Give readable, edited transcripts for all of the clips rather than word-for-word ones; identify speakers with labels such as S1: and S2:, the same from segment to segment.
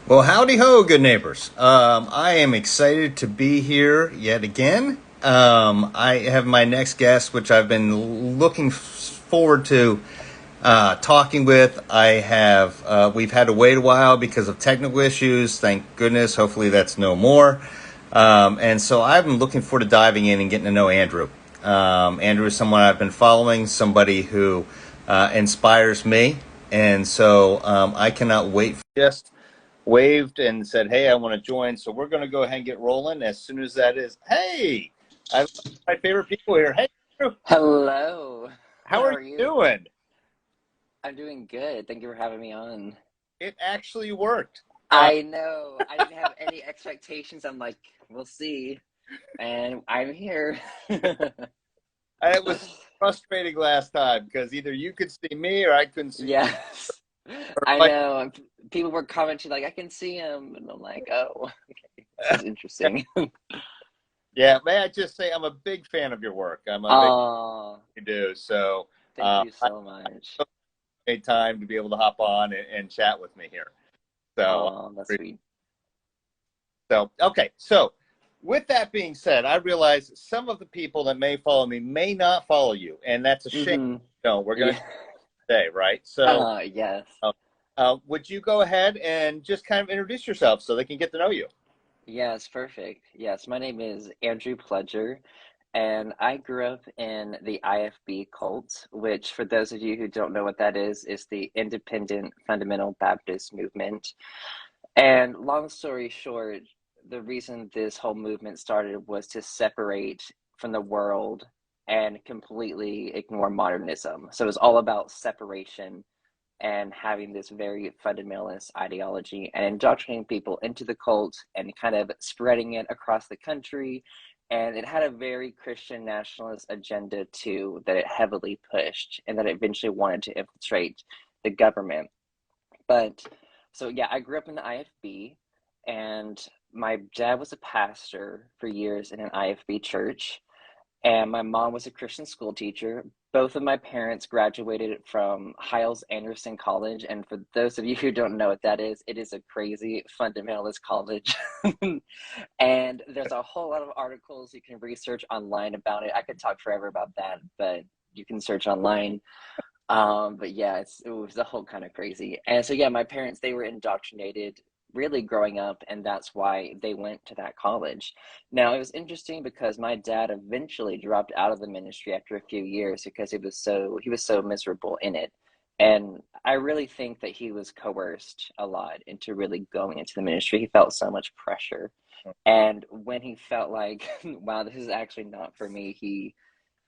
S1: Well, howdy ho, good neighbors. I am excited to be here yet again. I have my next guest, which I've been looking forward to talking with. We've had to wait a while because of technical issues. Thank goodness. Hopefully, that's no more. And so I've been looking forward to diving in and getting to know Andrew. Andrew is someone I've been following, somebody who inspires me. And so I cannot wait. Just waved and said, "Hey, I want to join." So we're going to go ahead and get rolling as soon as that is. Hey, I've my favorite people here. Hey, Andrew,
S2: Hello.
S1: how
S2: How
S1: are you
S2: are you?
S1: doing?
S2: I'm doing good. Thank you for having me on.
S1: It actually worked. Uh,
S2: I know. I didn't have any expectations. I'm like, we'll see. And I'm here.
S1: it was frustrating last time because either you could see me or I couldn't see you.
S2: Yes. I know. And people were commenting like, I can see him. And I'm like, oh, okay. This is interesting.
S1: Yeah, may I just say I'm a big fan of your work. I'm a big
S2: Oh,
S1: you do. So
S2: thank you
S1: I
S2: so much.
S1: made time to be able to hop on and chat with me here. So
S2: Oh, that's sweet.
S1: Okay. So, with that being said, I realize some of the people that may follow me may not follow you, and that's a shame.
S2: Mm-hmm.
S1: No, we're going to
S2: Yeah.
S1: today, right? So,
S2: Yes.
S1: uh, would you go ahead and just kind of introduce yourself so they can get to know you?
S2: Yes, perfect. Yes, my name is Andrew Pledger, and I grew up in the IFB cult, which, for those of you who don't know what that is the Independent Fundamental Baptist Movement. And long story short, the reason this whole movement started was to separate from the world and completely ignore modernism. So it was all about separation and having this very fundamentalist ideology and indoctrinating people into the cult and kind of spreading it across the country. And it had a very Christian nationalist agenda too that it heavily pushed and that it eventually wanted to infiltrate the government. But so yeah, I grew up in the IFB, and my dad was a pastor for years in an IFB church, and my mom was a Christian school teacher. Both of my parents graduated from Hiles Anderson College, and for those of you who don't know what that is, it is a crazy fundamentalist college. And there's a whole lot of articles you can research online about it. I could talk forever about that, but you can search online. But yeah, it was a whole kind of crazy. And so yeah, my parents, they were indoctrinated really growing up, and that's why they went to that college. Now, it was interesting because my dad eventually dropped out of the ministry after a few years because he was so miserable in it. And I really think that he was coerced a lot into really going into the ministry. He felt so much pressure. And when he felt like, wow, this is actually not for me,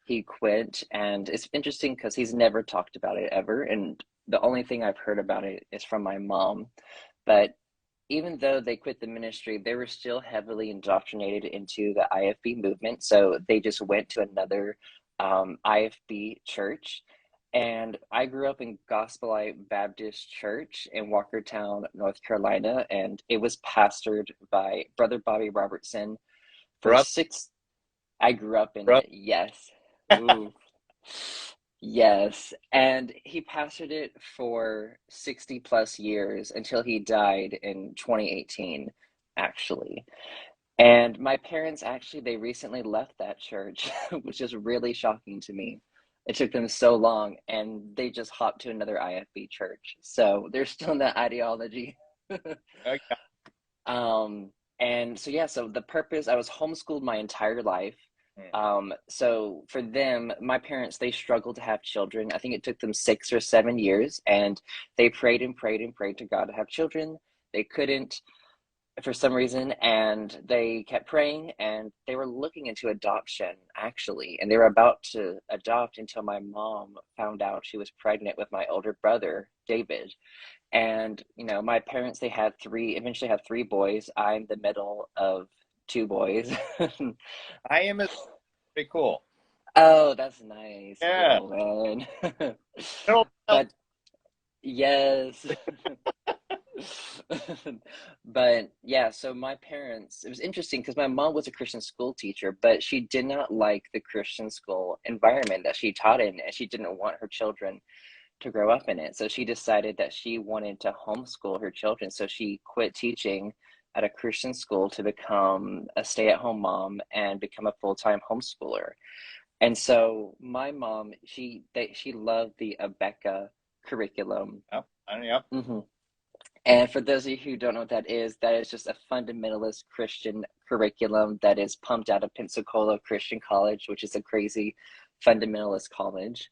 S2: he quit. And it's interesting because he's never talked about it ever, and the only thing I've heard about it is from my mom. But even though they quit the ministry, they were still heavily indoctrinated into the IFB movement, so they just went to another IFB church. And I grew up in Gospelite Baptist Church in Walkertown, North Carolina, and it was pastored by Brother Bobby Robertson for
S1: Brother,
S2: six. I grew up in
S1: brother.
S2: it, yes. Ooh. Yes, and he pastored it for 60 plus years until he died in 2018, actually. And my parents actually, they recently left that church, which is really shocking to me. It took them so long, and they just hopped to another IFB church. So they're still in that ideology.
S1: Okay.
S2: And so yeah, so the purpose, I was homeschooled my entire life. So for them, my parents, they struggled to have children. I think it took them 6 or 7 years, and they prayed and prayed and prayed to God to have children. They couldn't for some reason, and they kept praying, and they were looking into adoption actually, and they were about to adopt until my mom found out she was pregnant with my older brother, David. And my parents, they had eventually had three boys. I'm the middle of two boys.
S1: I am as pretty cool.
S2: Oh, that's nice.
S1: Yeah.
S2: Oh man.
S1: Middle child.
S2: But yes. But yeah, so my parents, it was interesting because my mom was a Christian school teacher, but she did not like the Christian school environment that she taught in, and she didn't want her children to grow up in it. So she decided that she wanted to homeschool her children. So she quit teaching at a Christian school to become a stay-at-home mom and become a full-time homeschooler. And so my mom, she loved the Abeka curriculum.
S1: Yep. Yep.
S2: Hmm. And for those of you who don't know what that is just a fundamentalist Christian curriculum that is pumped out of Pensacola Christian College, which is a crazy fundamentalist college.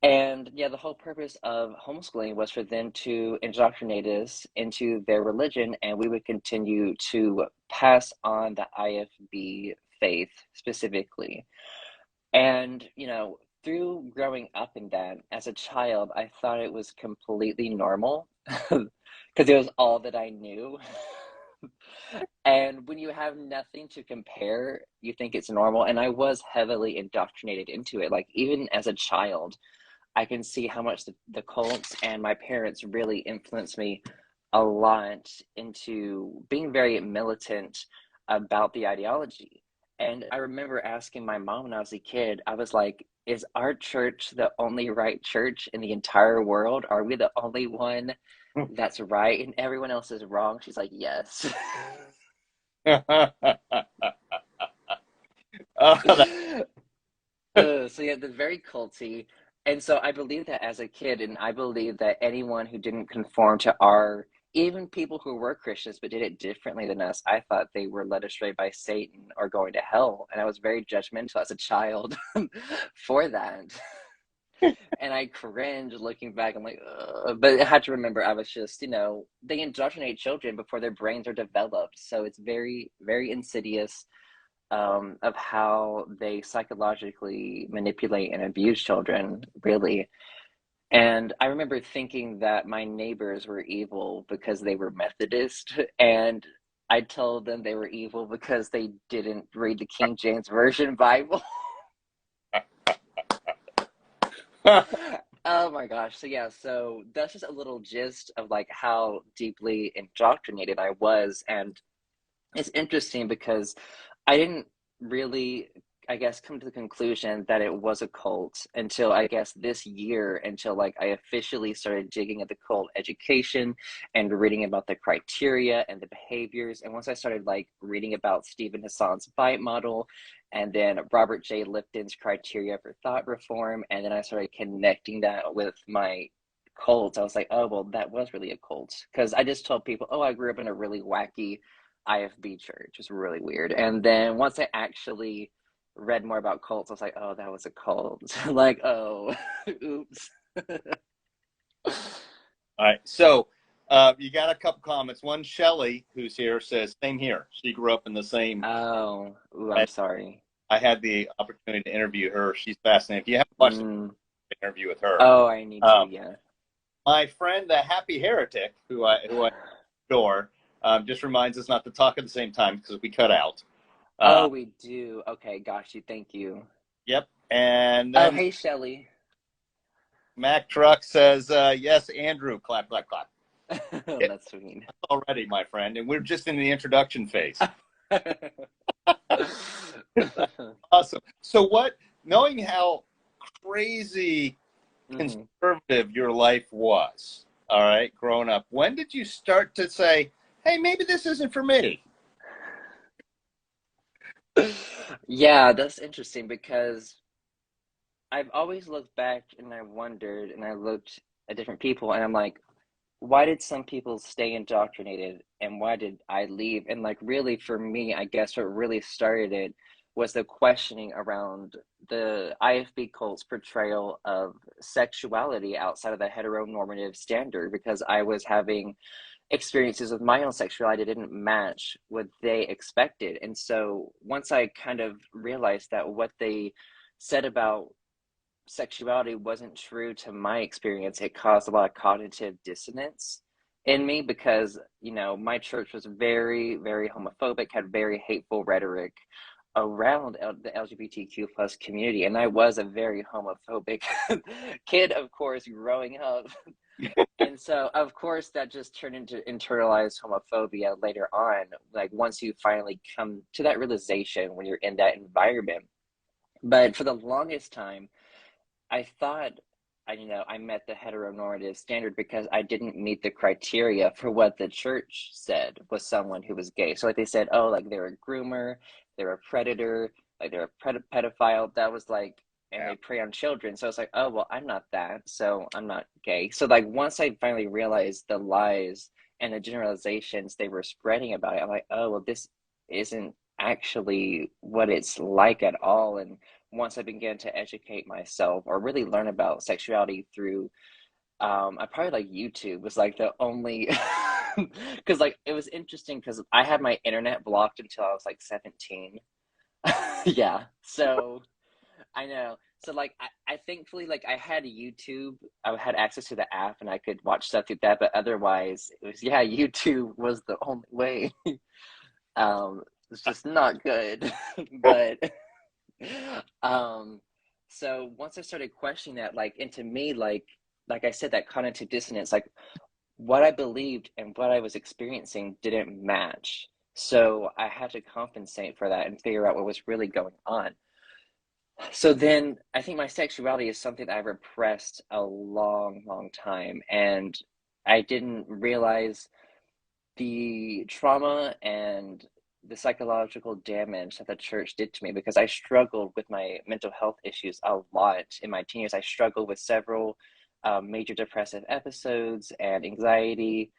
S2: And yeah, the whole purpose of homeschooling was for them to indoctrinate us into their religion, and we would continue to pass on the IFB faith specifically. And, through growing up in that as a child, I thought it was completely normal because it was all that I knew. And when you have nothing to compare, you think it's normal. And I was heavily indoctrinated into it. Like, even as a child, I can see how much the cults and my parents really influenced me a lot into being very militant about the ideology. And I remember asking my mom when I was a kid, I was like, is our church the only right church in the entire world? Are we the only one that's right and everyone else is wrong? She's like, yes.
S1: Oh,
S2: So yeah, they're very culty. And so I believe that as a kid, and I believe that anyone who didn't conform to our, even people who were Christians but did it differently than us, I thought they were led astray by Satan or going to hell. And I was very judgmental as a child for that. And I cringe looking back. I'm like, ugh. But I had to remember I was just, they indoctrinate children before their brains are developed. So it's very, very insidious, of how they psychologically manipulate and abuse children, really. And I remember thinking that my neighbors were evil because they were Methodist, and I told them they were evil because they didn't read the King James Version Bible. Oh my gosh. So yeah, so that's just a little gist of like how deeply indoctrinated I was. And it's interesting because I didn't really, I guess, come to the conclusion that it was a cult until I guess this year, until like I officially started digging at the cult education and reading about the criteria and the behaviors. And once I started like reading about Stephen Hassan's bite model and then Robert J. Lipton's criteria for thought reform, and then I started connecting that with my cult, I was like, oh, well, that was really a cult. Because I just told people, oh, I grew up in a really wacky IFB church. It's really weird. And then once I actually read more about cults, I was like, oh, that was a cult. Like, oh, oops.
S1: all right. So you got a couple comments. One, Shelly, who's here, says, same here. She grew up in the same.
S2: Oh, ooh, I'm sorry.
S1: I had the opportunity to interview her. She's fascinating. If you haven't watched
S2: Mm.
S1: the interview with her,
S2: Oh, I need to, yeah.
S1: my friend, the Happy Heretic, who I adore, just reminds us not to talk at the same time because we cut out.
S2: Oh, we do. Okay, got you. Thank you.
S1: Yep. And
S2: Oh,
S1: then
S2: hey, Shelly.
S1: Mac Truck says, yes, Andrew, clap, clap, clap.
S2: That's sweet.
S1: Already, my friend, and we're just in the introduction phase. Awesome. So knowing how crazy
S2: Mhm.
S1: conservative your life was, all right, growing up, when did you start to say, hey, maybe this isn't for me?
S2: Yeah, that's interesting because I've always looked back and I wondered and I looked at different people and I'm like, why did some people stay indoctrinated and why did I leave? And like really for me, I guess what really started it was the questioning around the IFB cult's portrayal of sexuality outside of the heteronormative standard because I was having experiences with my own sexuality didn't match what they expected. And so once I kind of realized that what they said about sexuality wasn't true to my experience, it caused a lot of cognitive dissonance in me because, my church was very, very homophobic, had very hateful rhetoric around the LGBTQ plus community. And I was a very homophobic kid, of course, growing up. And so, of course, that just turned into internalized homophobia later on, like once you finally come to that realization when you're in that environment. But for the longest time, I thought I met the heteronormative standard because I didn't meet the criteria for what the church said was someone who was gay. So like they said, oh, like they're a groomer, they're a predator, like they're a pedophile. That was like, and
S1: Yeah.
S2: they prey on children. So it's like, oh, well, I'm not that, so I'm not gay. So like once I finally realized the lies and the generalizations they were spreading about it, I'm like, oh, well, this isn't actually what it's like at all. And once I began to educate myself or really learn about sexuality through, I probably like YouTube was like the only, because like it was interesting because I had my internet blocked until I was like 17. Yeah, so I know. So like I thankfully like I had YouTube, I had access to the app and I could watch stuff through that, but otherwise it was yeah, YouTube was the only way. It's just not good. But um, so once I started questioning that, like, and to me, like I said, that cognitive dissonance, like what I believed and what I was experiencing didn't match. So I had to compensate for that and figure out what was really going on. So then I think my sexuality is something that I repressed a long, long time. And I didn't realize the trauma and the psychological damage that the church did to me because I struggled with my mental health issues a lot in my teen years. I struggled with several major depressive episodes and anxiety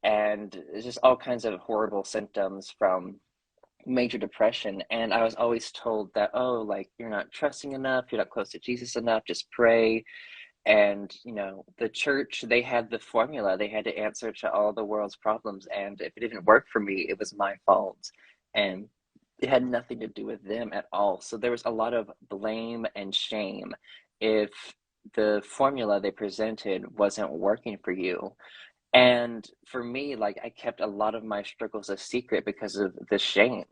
S2: and just all kinds of horrible symptoms from major depression. And I was always told that, oh, like you're not trusting enough, you're not close to Jesus enough, just pray. And the church, they had the formula, they had the answer to all the world's problems, and if it didn't work for me it was my fault, and it had nothing to do with them at all. So there was a lot of blame and shame if the formula they presented wasn't working for you. And for me, like I kept a lot of my struggles a secret because of the shame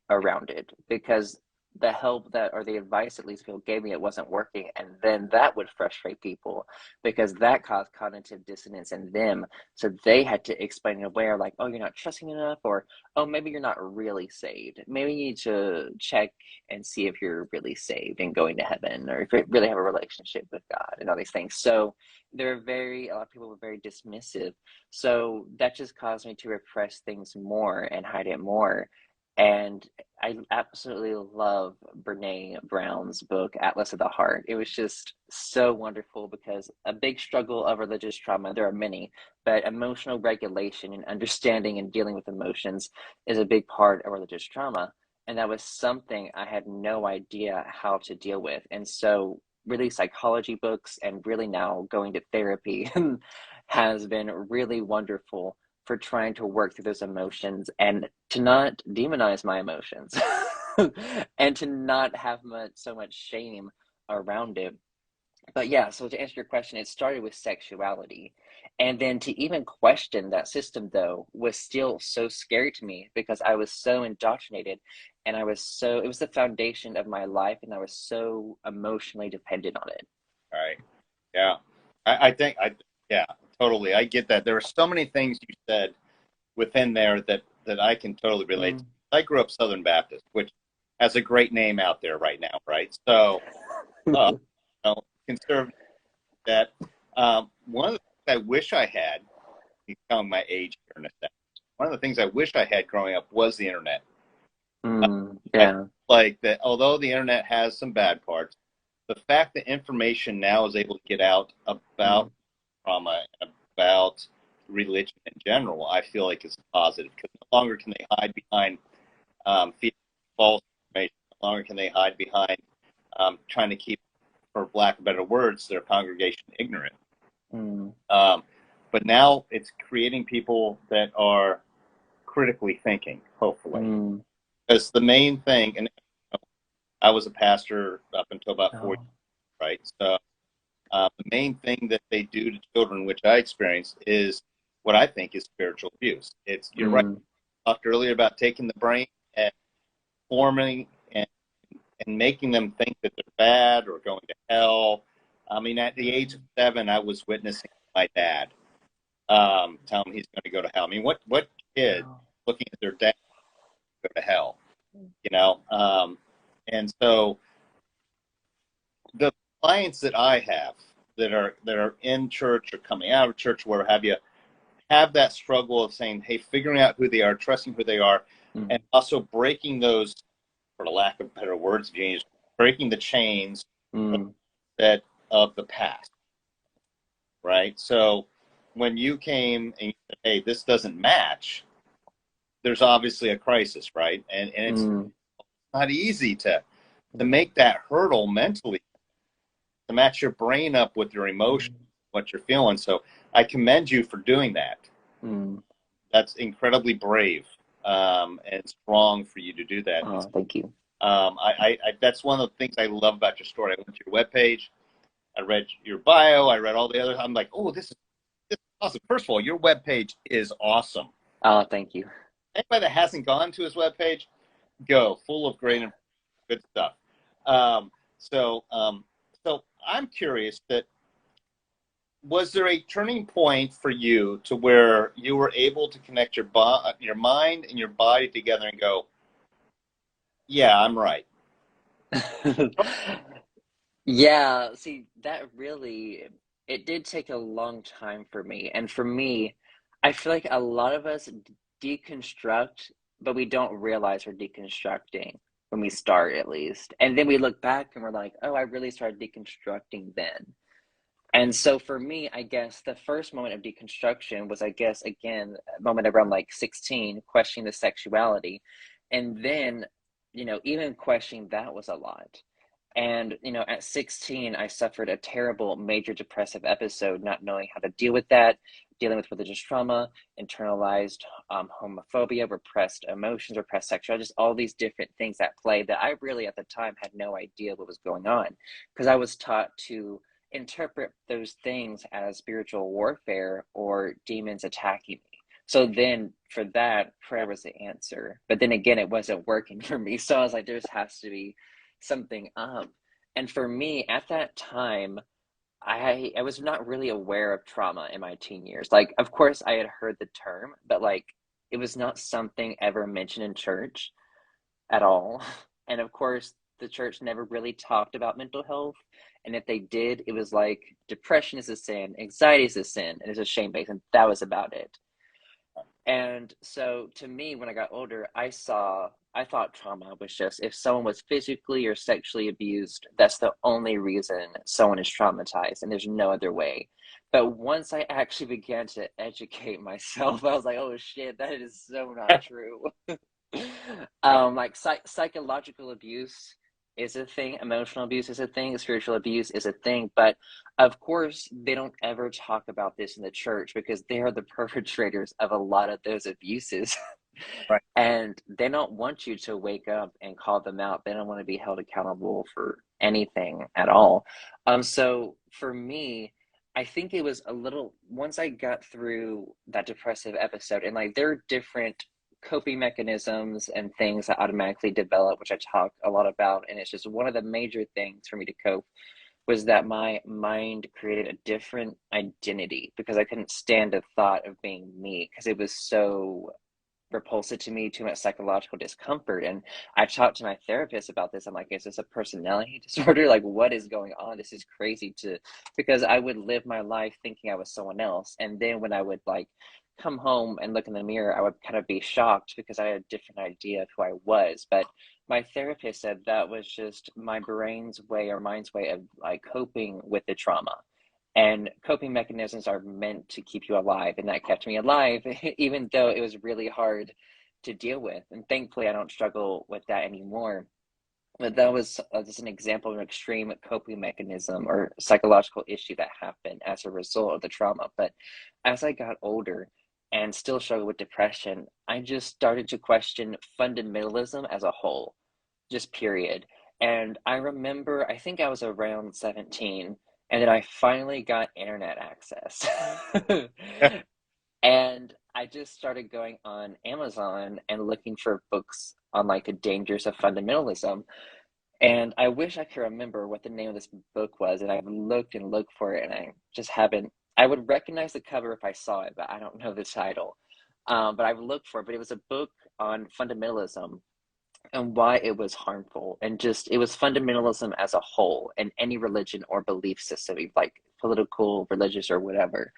S2: around it, because the help that or the advice at least people gave me, it wasn't working, and then that would frustrate people because that caused cognitive dissonance in them. So they had to explain away, or like, oh, you're not trusting enough, or oh, maybe you're not really saved, maybe you need to check and see if you're really saved and going to heaven, or if you really have a relationship with God and all these things. So a lot of people were very dismissive. So that just caused me to repress things more and hide it more. And I absolutely love Brene Brown's book, Atlas of the Heart. It was just so wonderful because a big struggle of religious trauma, there are many, but emotional regulation and understanding and dealing with emotions is a big part of religious trauma. And that was something I had no idea how to deal with. And so, really, psychology books and really now going to therapy has been really wonderful for trying to work through those emotions and to not demonize my emotions and to not have so much shame around it. But yeah, so to answer your question, it started with sexuality. And then to even question that system, though, was still so scary to me because I was so indoctrinated and it was the foundation of my life and I was so emotionally dependent on it.
S1: Right. Yeah. I think yeah, totally. I get that. There are so many things you said within there that I can totally relate to.
S2: Mm.
S1: I grew up Southern Baptist, which has a great name out there right now, right? So, uh, conservative that one of the things I wish I had, you telling my age here in a second, one of the things I wish I had growing up was the internet. I feel
S2: Yeah.
S1: like that although the internet has some bad parts, the fact that information now is able to get out
S2: Mm.
S1: about trauma and about religion in general, I feel like is positive because no longer can they hide behind feeding false information. No longer can they hide behind trying to keep, for lack of better words, their congregation ignorant.
S2: Mm.
S1: Um, but now it's creating people that are critically thinking, hopefully.
S2: Mm.
S1: Because the main thing, and I was a pastor up until about 4 years,
S2: Oh.
S1: right? So the main thing that they do to children, which I experienced, is what I think is spiritual abuse. You're right.
S2: Mm.
S1: I talked earlier about taking the brain and forming and making them think that they're bad or going to hell. I mean, at the age of 7, I was witnessing my dad tell him he's going to go to hell. I mean, what kid
S2: Oh.
S1: looking at their dad go to hell? You know, and so the clients that I have, that are in church or coming out of church, where have you, have that struggle of saying, hey, figuring out who they are, trusting who they are, and
S2: Mm,
S1: also breaking those, for lack of better words, James, breaking the chains
S2: mm,
S1: that of the past, right? So when you came and you said, hey, this doesn't match, there's obviously a crisis, right? And it's
S2: mm,
S1: not easy to make that hurdle mentally, to match your brain up with your emotions,
S2: mm,
S1: what you're feeling. So I commend you for doing that.
S2: mm.
S1: That's incredibly brave, and strong for you to do that. And
S2: Oh, thank you.
S1: that's one of the things I love about your story. I went to your webpage, I read your bio, I read all the others. I'm like, oh, this is awesome. First of all, your webpage is awesome.
S2: Oh, thank you.
S1: Anybody that hasn't gone to his webpage, go. Full of great and good stuff. Um, so, um, so I'm curious that, was there a turning point for you to where you were able to connect your mind and your body together and go, yeah, I'm right.
S2: Yeah, see, that really, it did take a long time for me. And for me, I feel like a lot of us deconstruct, but we don't realize we're deconstructing when we start, at least. And then we look back and we're like, oh, I really started deconstructing then. And so for me, I guess the first moment of deconstruction was, I guess, again, a moment around like 16, questioning the sexuality. And then, even questioning that was a lot. And, at 16, I suffered a terrible major depressive episode, not knowing how to deal with that, dealing with religious trauma, internalized homophobia, repressed emotions, repressed sexuality, just all these different things at play that I really at the time had no idea what was going on, because I was taught to interpret those things as spiritual warfare or demons attacking me. So then for that, prayer was the answer. But then again, it wasn't working for me. So I was like, there has to be something up. And for me, at that time, I was not really aware of trauma in my teen years. Like, of course, I had heard the term, but like, it was not something ever mentioned in church at all. And of course, the church never really talked about mental health. And if they did, it was like depression is a sin, anxiety is a sin, and it's a shame based, and that was about it. And so to me, when I got older, I thought trauma was just if someone was physically or sexually abused, that's the only reason someone is traumatized, and there's no other way. But once I actually began to educate myself, I was like, oh shit, that is so not true. Like psychological abuse is a thing, emotional abuse is a thing, spiritual abuse is a thing, but of course they don't ever talk about this in the church because they are the perpetrators of a lot of those abuses.
S1: Right.
S2: And they don't want you to wake up and call them out. They don't want to be held accountable for anything at all. So for me, I think it was a little once I got through that depressive episode, and like there are different coping mechanisms and things that automatically develop, which I talk a lot about. And it's just one of the major things for me to cope was that my mind created a different identity because I couldn't stand the thought of being me because it was so repulsive to me, too much psychological discomfort. And I talked to my therapist about this. I'm like, is this a personality disorder? Like, what is going on? This is crazy because I would live my life thinking I was someone else. And then when I would like come home and look in the mirror, I would kind of be shocked because I had a different idea of who I was. But my therapist said that was just my brain's way or mind's way of like coping with the trauma, and coping mechanisms are meant to keep you alive, and that kept me alive, even though it was really hard to deal with. And thankfully, I don't struggle with that anymore. But that was just an example of an extreme coping mechanism or psychological issue that happened as a result of the trauma. But as I got older and still struggle with depression, I just started to question fundamentalism as a whole, just period. And I remember, I think I was around 17, and then I finally got internet access. And I just started going on Amazon and looking for books on like the dangers of fundamentalism. And I wish I could remember what the name of this book was. And I've looked and looked for it, and I just haven't. I would recognize the cover if I saw it, but I don't know the title. But I've looked for it. But it was a book on fundamentalism and why it was harmful, and just it was fundamentalism as a whole in any religion or belief system, like political, religious, or whatever.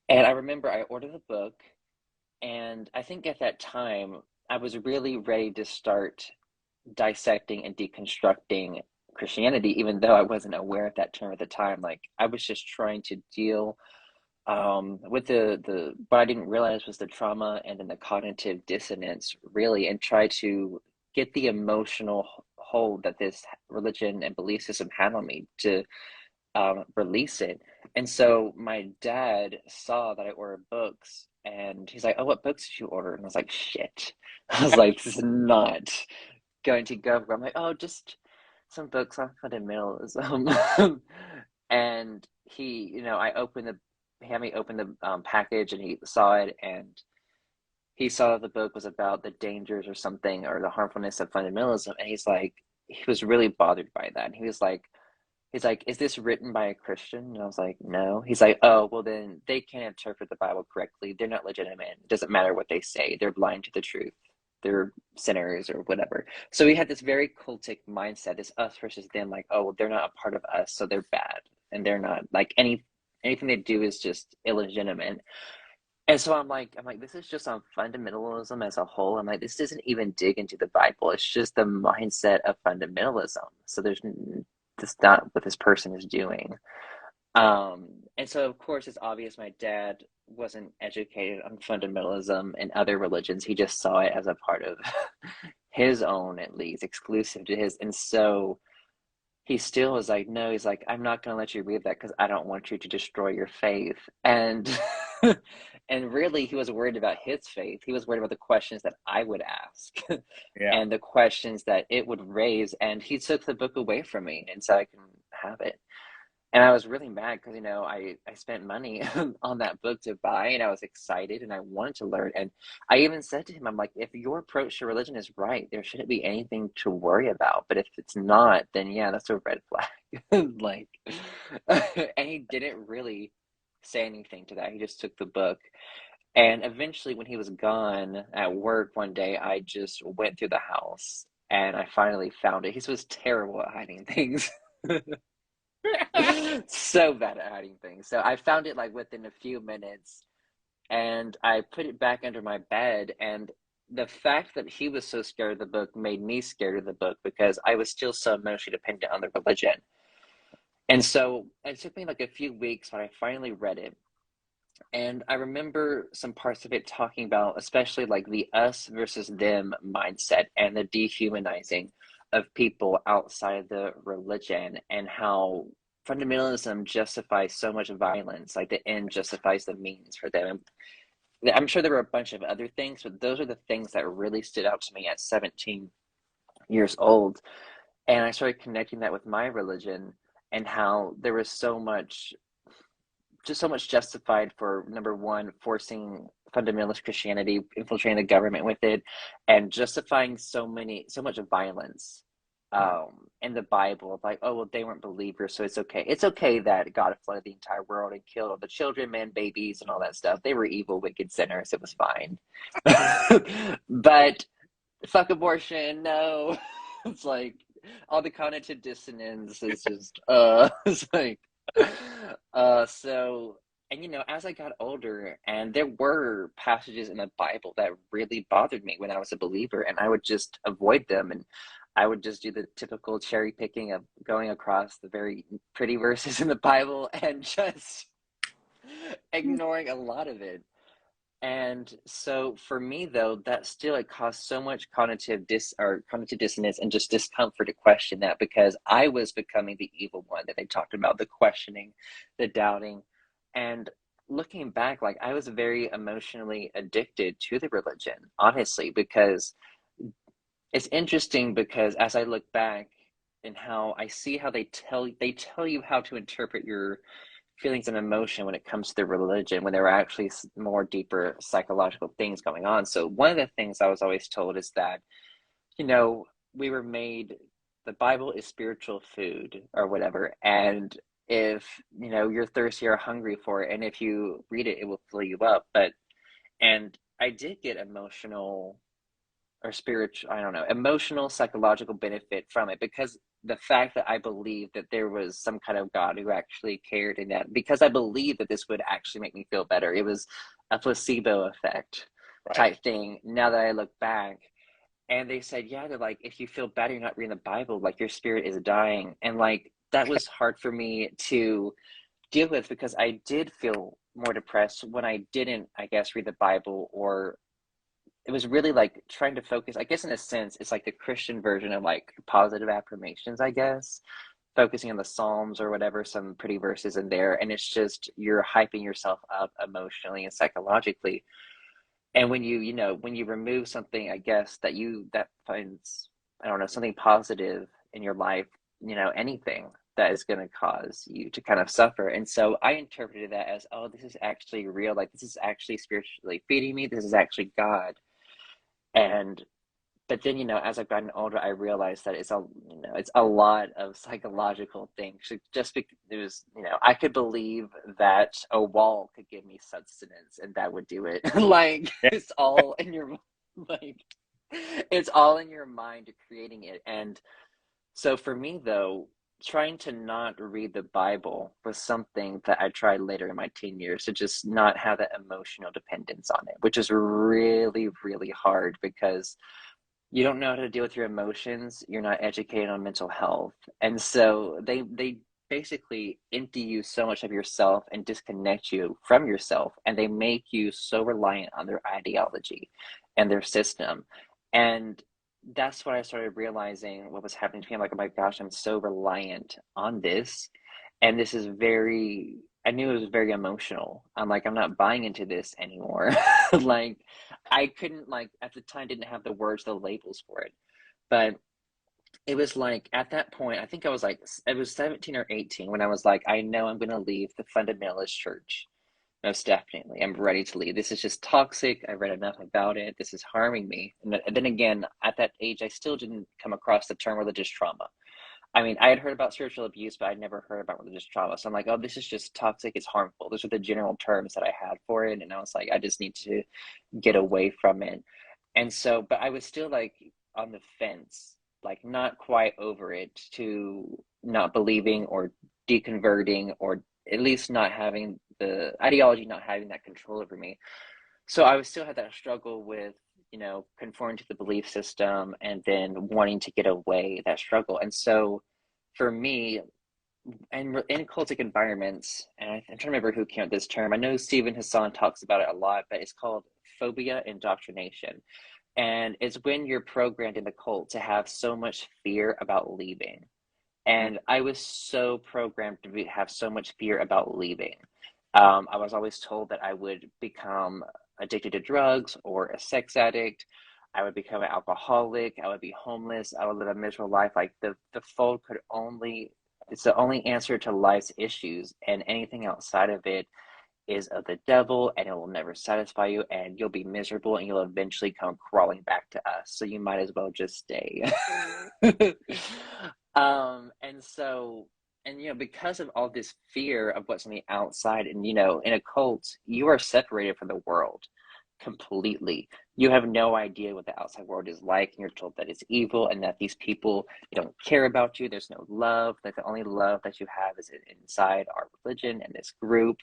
S2: And I remember I ordered the book, and I think at that time I was really ready to start dissecting and deconstructing Christianity, even though I wasn't aware of that term at the time. Like I was just trying to deal with the what I didn't realize was the trauma and then the cognitive dissonance, really, and try to get the emotional hold that this religion and belief system had on me to release it. And so my dad saw that I ordered books, and he's like, "Oh, what books did you order?" And I was like, "Shit." I was like, "This is not going to go." I'm like, "Oh, just some books on fundamentalism." And he, I opened he had me open the package, and he saw it, and he saw the book was about the dangers or something, or the harmfulness of fundamentalism, and he was really bothered by that. And he's like, "Is this written by a Christian?" And I was like, "No." He's like, "Oh, well then they can't interpret the Bible correctly. They're not legitimate. It doesn't matter what they say. They're blind to the truth. They're sinners or whatever." So we had this very cultic mindset, this us versus them, like, "Oh, well, they're not a part of us, so they're bad, and they're not like anything they do is just illegitimate." And so I'm like, this is just on fundamentalism as a whole. I'm like, this doesn't even dig into the Bible. It's just the mindset of fundamentalism. So that's not what this person is doing. And so of course it's obvious my dad wasn't educated on fundamentalism and other religions. He just saw it as a part of his own, at least exclusive to his. And so he still is like, no, he's like, "I'm not going to let you read that because I don't want you to destroy your faith." And and really, he was worried about his faith. He was worried about the questions that I would ask
S1: Yeah.
S2: and the questions that it would raise. And he took the book away from me and said I can have it. And I was really mad because, I spent money on that book to buy, and I was excited and I wanted to learn. And I even said to him, I'm like, if your approach to religion is right, there shouldn't be anything to worry about. But if it's not, then yeah, that's a red flag. Like, and he didn't really say anything to that. He just took the book. And eventually, when he was gone at work one day, I just went through the house and I finally found it. He was terrible at hiding things. So bad at hiding things. So I found it like within a few minutes, and I put it back under my bed. And the fact that he was so scared of the book made me scared of the book because I was still so emotionally dependent on the religion. And so it took me like a few weeks when I finally read it. And I remember some parts of it talking about, especially like the us versus them mindset and the dehumanizing of people outside the religion, and how fundamentalism justifies so much violence, like the end justifies the means for them. And I'm sure there were a bunch of other things, but those are the things that really stood out to me at 17 years old. And I started connecting that with my religion, and how there was so much justified for, number one, forcing fundamentalist Christianity, infiltrating the government with it, and justifying so much violence in the Bible of like, oh well, they weren't believers, so it's okay. It's okay that God flooded the entire world and killed all the children, men, babies, and all that stuff. They were evil, wicked sinners. It was fine. But fuck abortion, no. It's like all the cognitive dissonance is just it's like so, and as I got older, and there were passages in the Bible that really bothered me when I was a believer, and I would just avoid them, and I would just do the typical cherry picking of going across the very pretty verses in the Bible and just ignoring a lot of it. And so for me though, that still it caused so much cognitive dissonance and just discomfort to question that, because I was becoming the evil one that they talked about, the questioning, the doubting. And looking back, like I was very emotionally addicted to the religion, honestly, because it's interesting, because as I look back and how I see how they tell you how to interpret your feelings and emotion when it comes to the religion, when there are actually more deeper psychological things going on. So one of the things I was always told is that, you know, we were made, the Bible is spiritual food or whatever. And if, you're thirsty or hungry for it, and if you read it, it will fill you up. And I did get emotional or spiritual, I don't know, emotional, psychological benefit from it, because the fact that I believed that there was some kind of God who actually cared, and that because I believed that this would actually make me feel better, it was a placebo effect
S1: Right.
S2: type thing. Now that I look back, and they said, yeah, they're like, if you feel better, you're not reading the Bible, like your spirit is dying. And like that was hard for me to deal with because I did feel more depressed when I didn't, I guess, read the Bible, or it was really like trying to focus. I guess in a sense, it's like the Christian version of like positive affirmations, I guess, focusing on the Psalms or whatever, some pretty verses in there. And it's just you're hyping yourself up emotionally and psychologically. And when when you remove something, I guess, that finds, I don't know, something positive in your life, anything that is going to cause you to kind of suffer. And so I interpreted that as, oh, this is actually real. Like, this is actually spiritually feeding me. This is actually God. And but then, as I've gotten older, I realized that it's a lot of psychological things. Just because it was, I could believe that a wall could give me sustenance, and that would do it. Like
S1: Yeah.
S2: it's all in your like it's all in your mind creating it. And so for me, though, trying to not read the Bible was something that I tried later in my teen years to just not have that emotional dependence on it, which is really, really hard because you don't know how to deal with your emotions, you're not educated on mental health, and so they basically empty you so much of yourself and disconnect you from yourself, and they make you so reliant on their ideology and their system. And that's when I started realizing what was happening to me. I'm like, oh my gosh, I'm so reliant on this, and this is very, I knew it was very emotional. I'm like, I'm not buying into this anymore. Like I couldn't, like, at the time, didn't have the words, the labels for it. But it was like at that point, I think I was like, it was 17 or 18 when I was like, I know I'm going to leave the fundamentalist church. Most definitely. I'm ready to leave. This is just toxic. I read enough about it. This is harming me. And then again, at that age, I still didn't come across the term religious trauma. I mean, I had heard about spiritual abuse, but I'd never heard about religious trauma. So I'm like, oh, this is just toxic. It's harmful. Those are the general terms that I had for it. And I was like, I just need to get away from it. And so, but I was still like on the fence, like not quite over it to not believing or deconverting, or at least not having the ideology, not having that control over me. So I was still had that struggle with, conforming to the belief system and then wanting to get away that struggle. And so for me, and in cultic environments, and I'm trying to remember who came up with this term. I know Stephen Hassan talks about it a lot, but it's called phobia indoctrination. And it's when you're programmed in the cult to have so much fear about leaving.
S1: Mm.
S2: And I was so programmed to have so much fear about leaving. I was always told that I would become addicted to drugs or a sex addict. I would become an alcoholic. I would be homeless. I would live a miserable life. Like the fold could only, it's the only answer to life's issues, and anything outside of it is of the devil, and it will never satisfy you, and you'll be miserable, and you'll eventually come crawling back to us. So you might as well just stay. And so, and because of all this fear of what's on the outside, and in a cult, you are separated from the world completely. You have no idea what the outside world is like, and you're told that it's evil and that these people don't care about you. There's no love. That the only love that you have is inside our religion and this group.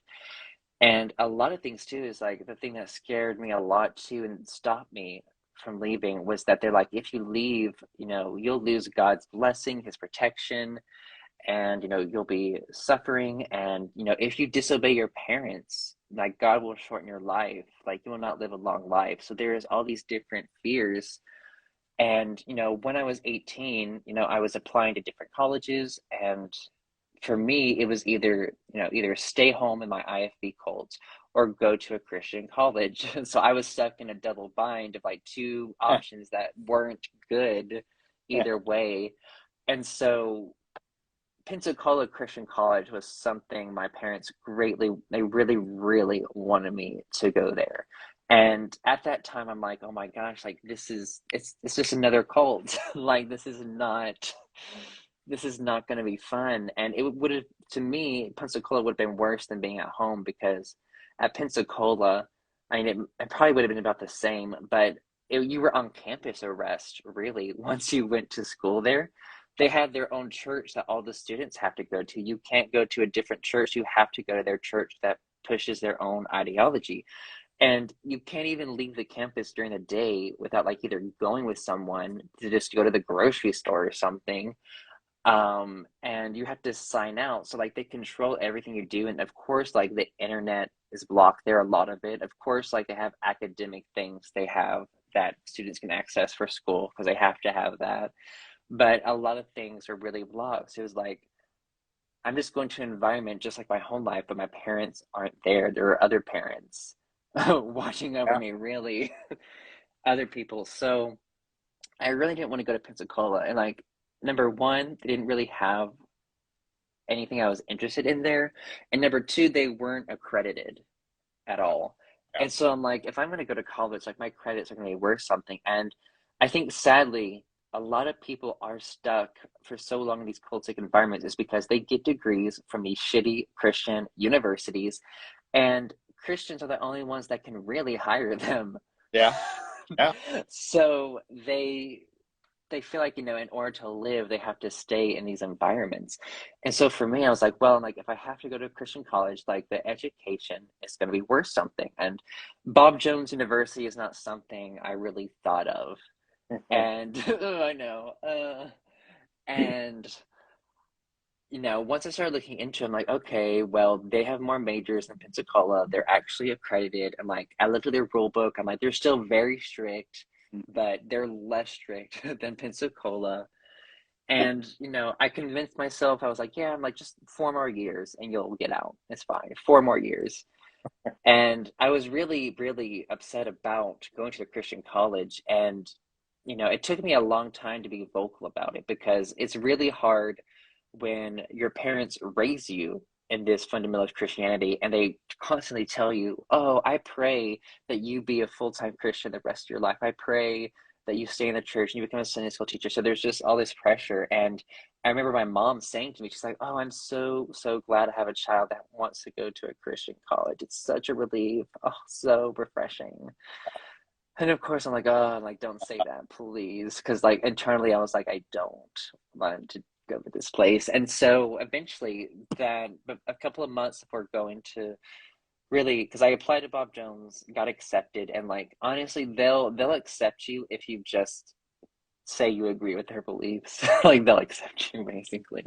S2: And a lot of things too is like the thing that scared me a lot too and stopped me from leaving was that they're like, if you leave, you'll lose God's blessing, his protection, and you'll be suffering. And if you disobey your parents, like God will shorten your life, like you will not live a long life. So there's all these different fears. And when I was 18, I was applying to different colleges, and for me, it was either stay home in my IFB cult or go to a Christian college. So I was stuck in a double bind of like two
S1: Yeah.
S2: options that weren't good
S1: Yeah.
S2: either way. And so Pensacola Christian College was something my parents they really, really wanted me to go there. And at that time, I'm like, oh my gosh, like it's just another cult. Like this is not going to be fun. And it would have, to me, Pensacola would have been worse than being at home, because at Pensacola, I mean, it probably would have been about the same, but you were on campus arrest, really, once you went to school there. they have their own church that all the students have to go to. You can't go to a different church. You have to go to their church that pushes their own ideology. And you can't even leave the campus during the day without like either going with someone to just go to the grocery store or something. And you have to sign out. So like they control everything you do. And of course, like the internet is blocked there, a lot of it. Of course, like they have academic things they have that students can access for school because they have to have that. But a lot of things are really blocked. So it was like I'm just going to an environment just like my home life, but my parents aren't there. There are other parents watching over
S1: Yeah.
S2: me, really, other people. So I really didn't want to go to Pensacola. And like, number one, they didn't really have anything I was interested in there. And number two, they weren't accredited at all.
S1: Yeah.
S2: And so I'm like, if I'm going to go to college, like my credits are going to be worth something. And I think sadly, a lot of people are stuck for so long in these cultic environments is because they get degrees from these shitty Christian universities, and Christians are the only ones that can really hire them.
S1: Yeah. Yeah.
S2: So they feel like, in order to live, they have to stay in these environments. And so for me, I was like, well, like if I have to go to a Christian college, like the education is going to be worth something. And Bob Jones University is not something I really thought of. And I know. And once I started looking into it, I'm like, okay, well, they have more majors than Pensacola. They're actually accredited. I'm like, I looked at their rule book. I'm like, they're still very strict, but they're less strict than Pensacola. And, I convinced myself, I was like, yeah, I'm like, just 4 more years and you'll get out. It's fine. 4 more years. And I was really, really upset about going to the Christian college. And, it took me a long time to be vocal about it because it's really hard when your parents raise you in this fundamentalist Christianity and they constantly tell you, oh, I pray that you be a full-time Christian the rest of your life. I pray that you stay in the church and you become a Sunday school teacher. So there's just all this pressure. And I remember my mom saying to me, she's like, oh, I'm so, so glad to have a child that wants to go to a Christian college. It's such a relief. Oh, so refreshing. And of course, I'm like, oh, like, don't say that, please. Because, like, internally, I was like, I don't want to go to this place. And so eventually, but a couple of months before going to really, because I applied to Bob Jones, got accepted, and like, honestly, they'll accept you if you just say you agree with their beliefs. Like, they'll accept you, basically.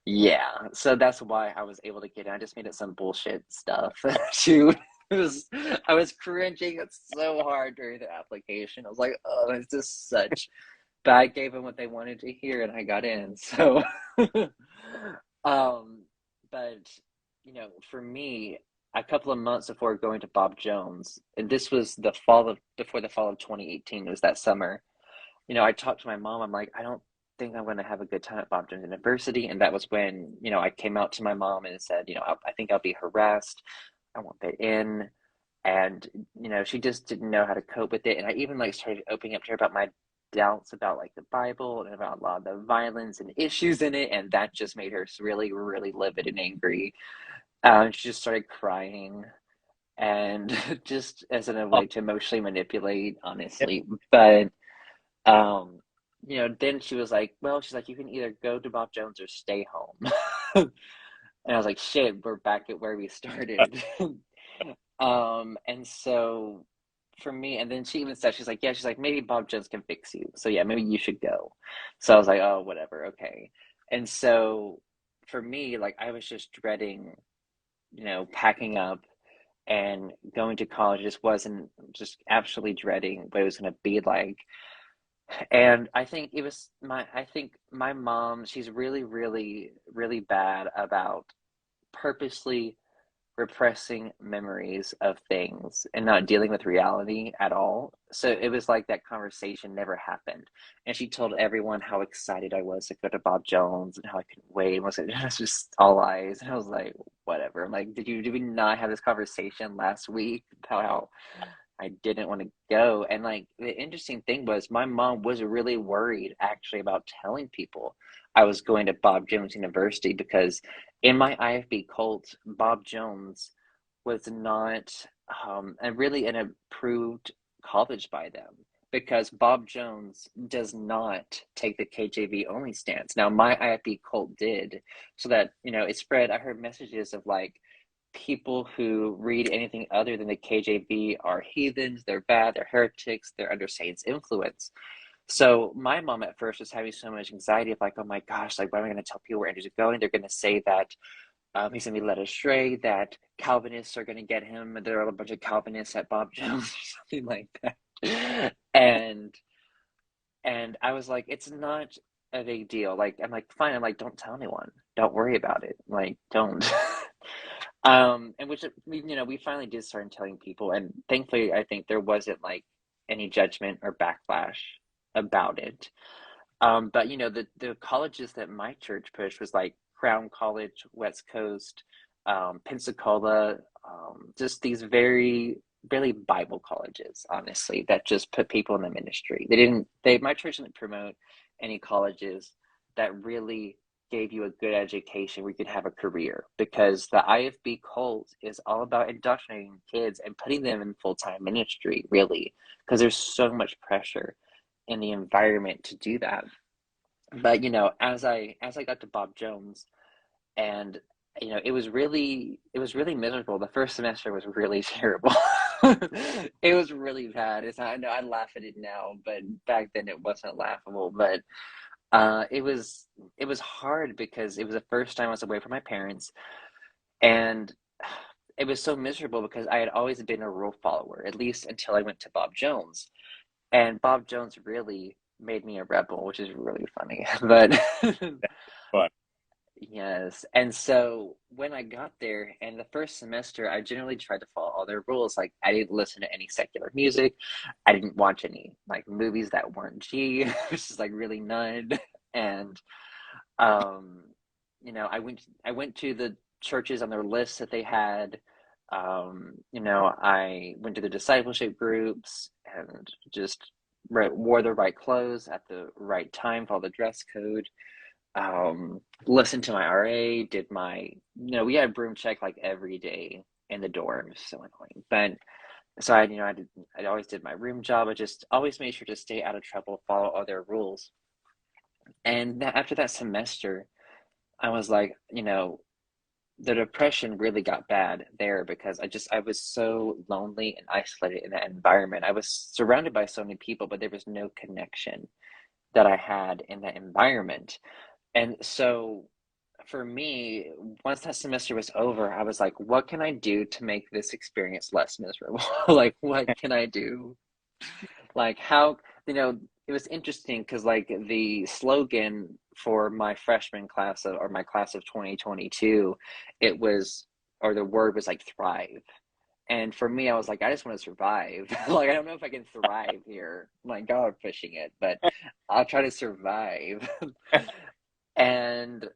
S2: Yeah, so that's why I was able to get in. I just made it some bullshit stuff. Shoot. I was cringing so hard during the application. I was like, oh, it's just such. But I gave them what they wanted to hear and I got in. So, um, but, for me, a couple of months before going to Bob Jones, and this was before the fall of 2018, it was that summer. I talked to my mom. I'm like, I don't think I'm going to have a good time at Bob Jones University. And that was when, I came out to my mom and said, I think I'll be harassed. I won't fit in. And, she just didn't know how to cope with it. And I even like started opening up to her about my doubts about like the Bible and about a lot of the violence and issues in it. And that just made her really, really livid and angry. She just started crying and just as a way to emotionally manipulate, honestly. But um, then she was like, well, she's like, you can either go to Bob Jones or stay home. And I was like, shit, we're back at where we started. And so for me, and then she even said, she's like, yeah, she's like, maybe Bob Jones can fix you. So yeah, maybe you should go. So I was like, oh, whatever, okay. And so for me, like I was just dreading, packing up and going to college just wasn't just absolutely dreading what it was going to be like. And I think my mom, she's really, really, really bad about purposely repressing memories of things and not dealing with reality at all. So it was like that conversation never happened. And she told everyone how excited I was to go to Bob Jones and how I couldn't wait. And was it was just all lies. And I was like, whatever. I'm like, did we not have this conversation last week about how I didn't want to go? And like the interesting thing was my mom was really worried actually about telling people I was going to Bob Jones University because in my IFB cult, Bob Jones was not really an approved college by them. because Bob Jones does not take the KJV only stance. Now, my IFB cult did, so that, it spread. I heard messages of like people who read anything other than the KJV are heathens, they're bad, they're heretics, they're under Satan's influence. So my mom at first was having so much anxiety of like, oh my gosh, like, what am I going to tell people where Andrew's going? They're going to say that he's going to be led astray, that Calvinists are going to get him, and there are a bunch of Calvinists at Bob Jones or something like that. And I was like, it's not a big deal. Like, I'm like, fine. I'm like, don't tell anyone. Don't worry about it. Like, don't. And which we finally did start telling people, and thankfully, I think there wasn't like any judgment or backlash about it. But the colleges that my church pushed was like Crown College, West Coast, Pensacola, just these very really Bible colleges, honestly, that just put people in the ministry. My church didn't promote any colleges that really gave you a good education where you could have a career, because the IFB cult is all about indoctrinating kids and putting them in full-time ministry, really, because there's so much pressure in the environment to do that. But as I got to Bob Jones, and it was really miserable. The first semester was really terrible. It was really bad. I know I laugh at it now, but back then it wasn't laughable. But it was hard because it was the first time I was away from my parents, and it was so miserable because I had always been a rule follower, at least until I went to Bob Jones. And Bob Jones really made me a rebel, which is really funny. But
S1: But
S2: yes. And so when I got there, and the first semester, I generally tried to follow all their rules. Like, I didn't listen to any secular music. I didn't watch any like movies that weren't G, which is like really none. And um, I went to the churches on their list that they had. I went to the discipleship groups and just wore the right clothes at the right time, followed the dress code, listened to my RA, did we had broom check like every day in the dorms, so annoying. But so I always did my room job. I just always made sure to stay out of trouble, follow all their rules. And after that semester, I was like, the depression really got bad there because I was so lonely and isolated in that environment. I was surrounded by so many people, but there was no connection that I had in that environment. And so for me, once that semester was over, I was like, what can I do to make this experience less miserable? Like, what can I do? Like, how, it was interesting because, like, the slogan for my freshman class or my class of 2022, it was, or the word was like thrive. And for me, I was like, I just want to survive. Like, I don't know if I can thrive here. My God, pushing it, but I'll try to survive. And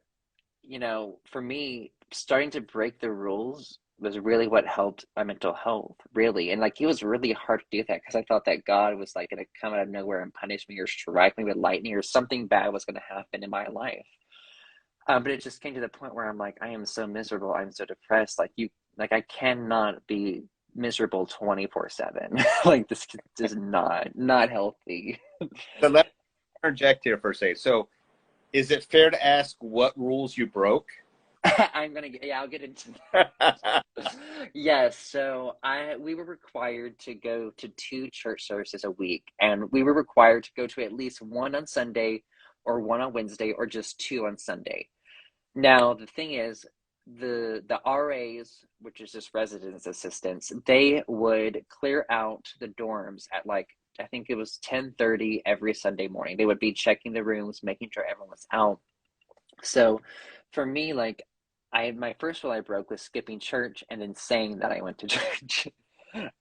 S2: for me, starting to break the rules was really what helped my mental health, really. And like, it was really hard to do that because I thought that God was like going to come out of nowhere and punish me or strike me with lightning or something bad was going to happen in my life. But it just came to the point where I'm like, I am so miserable. I'm so depressed. Like, I cannot be miserable 24/7. Like, this is not healthy.
S1: so let me interject here for a second. So, is it fair to ask what rules you broke?
S2: Yeah, I'll get into Yes, so we were required to go to two church services a week, and we were required to go to at least one on Sunday or one on Wednesday or just two on Sunday. Now, the thing is, the RAs, which is just residence assistants, they would clear out the dorms at like I think it was 10:30 every Sunday morning. They would be checking the rooms, making sure everyone was out. So for me, like my first rule I broke was skipping church and then saying that I went to church.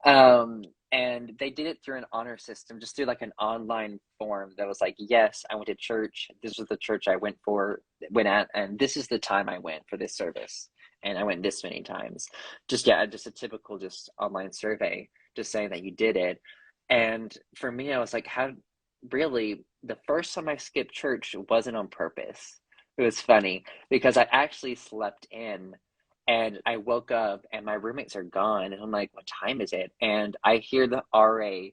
S2: Um, and they did it through an honor system, just through like an online form that was like, yes, I went to church. This was the church I went at, and this is the time I went for this service. And I went this many times. Just yeah, just a typical just online survey, just saying that you did it. And for me, I was like, how really the first time I skipped church wasn't on purpose. It was funny because I actually slept in and I woke up and my roommates are gone. And I'm like, what time is it? And I hear the RA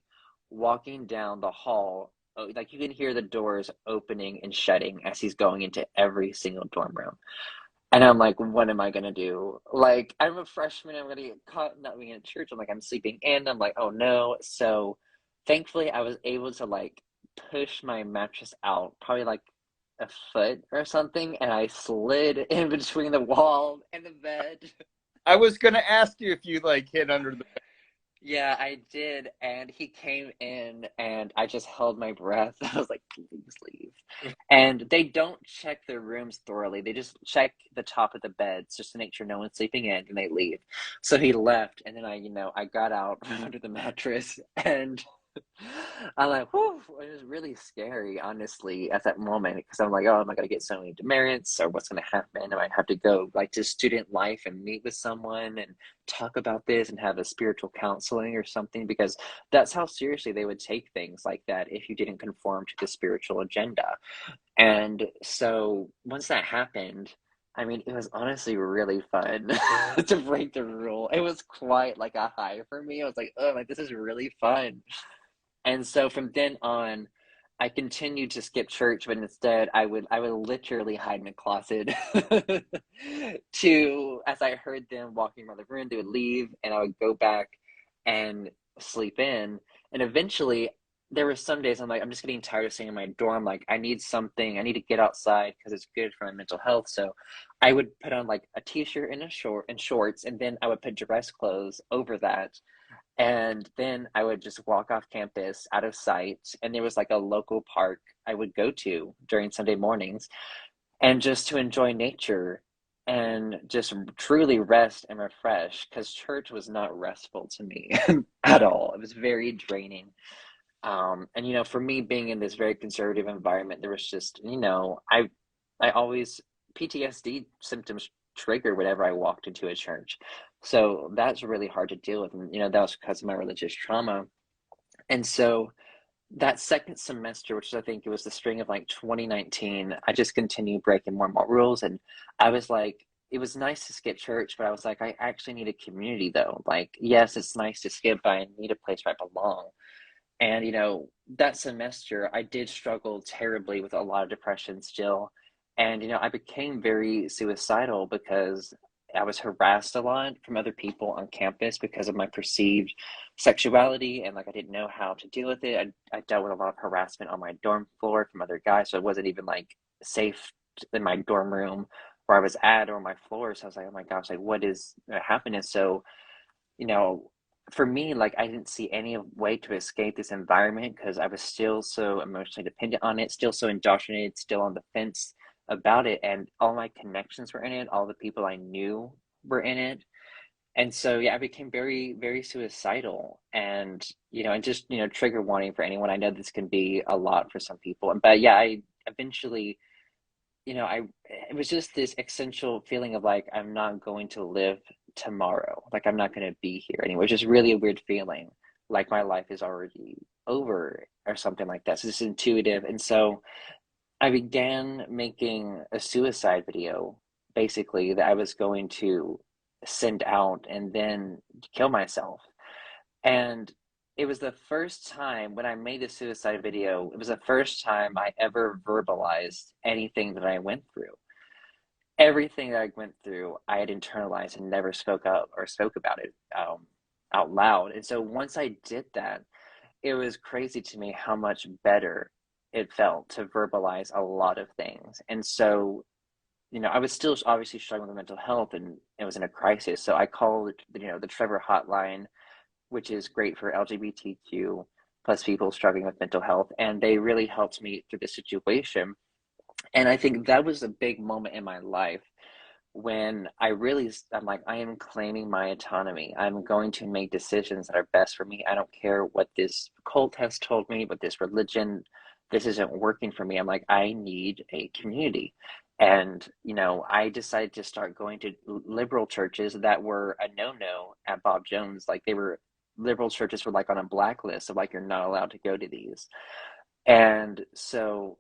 S2: walking down the hall. Like you can hear the doors opening and shutting as he's going into every single dorm room. And I'm like, what am I gonna do? Like, I'm a freshman, I'm gonna get caught not being in church. I'm like, I'm sleeping in. I'm like, oh no. So thankfully I was able to like push my mattress out, probably like a foot or something, and I slid in between the wall and the bed.
S1: I was gonna ask you if you like hid under the.
S2: Yeah, I did. And he came in and I just held my breath. I was like, please leave. And they don't check their rooms thoroughly. They just check the top of the beds just to make sure no one's sleeping in and they leave. So he left and then I got out from under the mattress and I'm like, whew, it was really scary, honestly, at that moment because I'm like, oh, am I gonna get so many demerits or what's gonna happen? I might have to go like to student life and meet with someone and talk about this and have a spiritual counseling or something because that's how seriously they would take things like that if you didn't conform to the spiritual agenda. And so once that happened, I mean, it was honestly really fun to break the rule. It was quite like a high for me. I was like, oh, like this is really fun. And so from then on, I continued to skip church, but instead I would literally hide in a closet to as I heard them walking around the room, they would leave and I would go back and sleep in. And eventually there were some days I'm like, I'm just getting tired of staying in my dorm. Like I need something, I need to get outside because it's good for my mental health. So I would put on like a t-shirt and a short and shorts, and then I would put dress clothes over that and then I would just walk off campus out of sight. And there was like a local park I would go to during Sunday mornings and just to enjoy nature and just truly rest and refresh because church was not restful to me at all. It was very draining. And for me being in this very conservative environment, there was just, I always PTSD symptoms trigger whenever I walked into a church. So that's really hard to deal with. And, that was because of my religious trauma. And so that second semester, which I think it was the spring of like 2019, I just continued breaking more and more rules. And I was like, it was nice to skip church, but I was like, I actually need a community though. Like, yes, it's nice to skip, but I need a place where I belong. And, that semester, I did struggle terribly with a lot of depression still. And, I became very suicidal because I was harassed a lot from other people on campus because of my perceived sexuality. And like, I didn't know how to deal with it. I dealt with a lot of harassment on my dorm floor from other guys. So it wasn't even like safe in my dorm room where I was at or my floor. So I was like, oh my gosh, like, what is happening? So, you know, for me, like I didn't see any way to escape this environment because I was still so emotionally dependent on it, still so indoctrinated, still on the fence about it, and all my connections were in it, all the people I knew were in it. And so yeah, I became very, very suicidal and and just, trigger warning for anyone. I know this can be a lot for some people. But yeah, I eventually I it was just this essential feeling of like I'm not going to live tomorrow. Like I'm not going to be here anymore. It's just really a weird feeling. Like my life is already over or something like that. So it's intuitive. And so I began making a suicide video, basically, that I was going to send out and then kill myself. And it was the first time when I made the suicide video, it was the first time I ever verbalized anything that I went through. Everything that I went through, I had internalized and never spoke up or spoke about it out loud. And so once I did that, it was crazy to me how much better it felt to verbalize a lot of things. And so, I was still obviously struggling with mental health and it was in a crisis. So I called, the Trevor hotline, which is great for LGBTQ plus people struggling with mental health. And they really helped me through the situation. And I think that was a big moment in my life when I'm like, I am claiming my autonomy. I'm going to make decisions that are best for me. I don't care what this cult has told me, what this religion, this isn't working for me. I'm like, I need a community. And, I decided to start going to liberal churches that were a no-no at Bob Jones. Like liberal churches were like on a blacklist of like, you're not allowed to go to these. And so,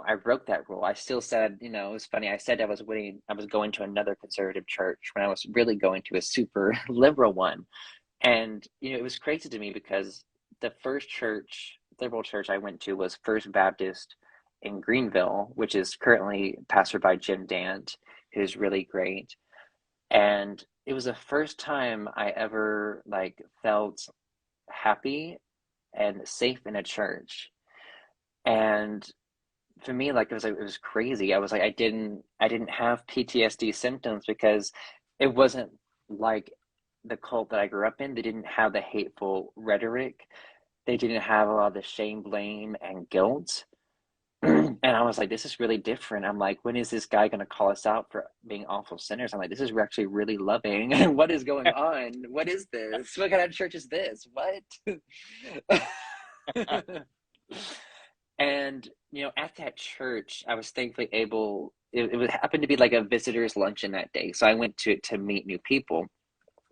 S2: I broke that rule. I still said, it was funny. I said I was going to another conservative church when I was really going to a super liberal one. And, it was crazy to me because the first church, liberal church I went to was First Baptist in Greenville, which is currently pastored by Jim Dant, who's really great. And it was the first time I ever like felt happy and safe in a church. And for me, like it was crazy. I was like I didn't have PTSD symptoms because it wasn't like the cult that I grew up in. They didn't have the hateful rhetoric. They didn't have a lot of the shame, blame, and guilt. And I was like, this is really different. I'm like, when is this guy going to call us out for being awful sinners? I'm like, this is actually really loving. What is going on? What is this? What kind of church is this? What? And at that church, I was thankfully able. It would happen to be like a visitors luncheon that day, so I went to meet new people,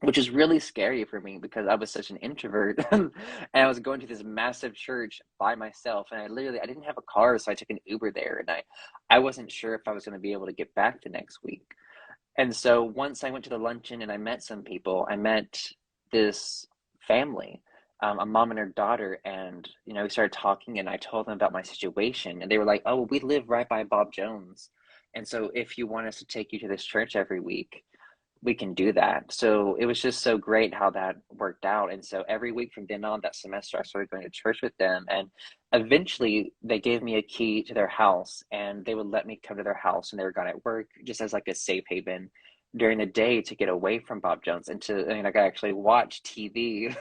S2: which is really scary for me because I was such an introvert, and I was going to this massive church by myself, and I didn't have a car, so I took an Uber there, and I wasn't sure if I was going to be able to get back the next week. And so once I went to the luncheon and I met some people, I met this family, a mom and her daughter, and we started talking, and I told them about my situation, and they were like, "Oh, well, we live right by Bob Jones, and so if you want us to take you to this church every week, we can do that." So it was just so great how that worked out. And so every week from then on that semester, I started going to church with them. And eventually they gave me a key to their house and they would let me come to their house and they were gone at work just as like a safe haven during the day to get away from Bob Jones and I could actually watch TV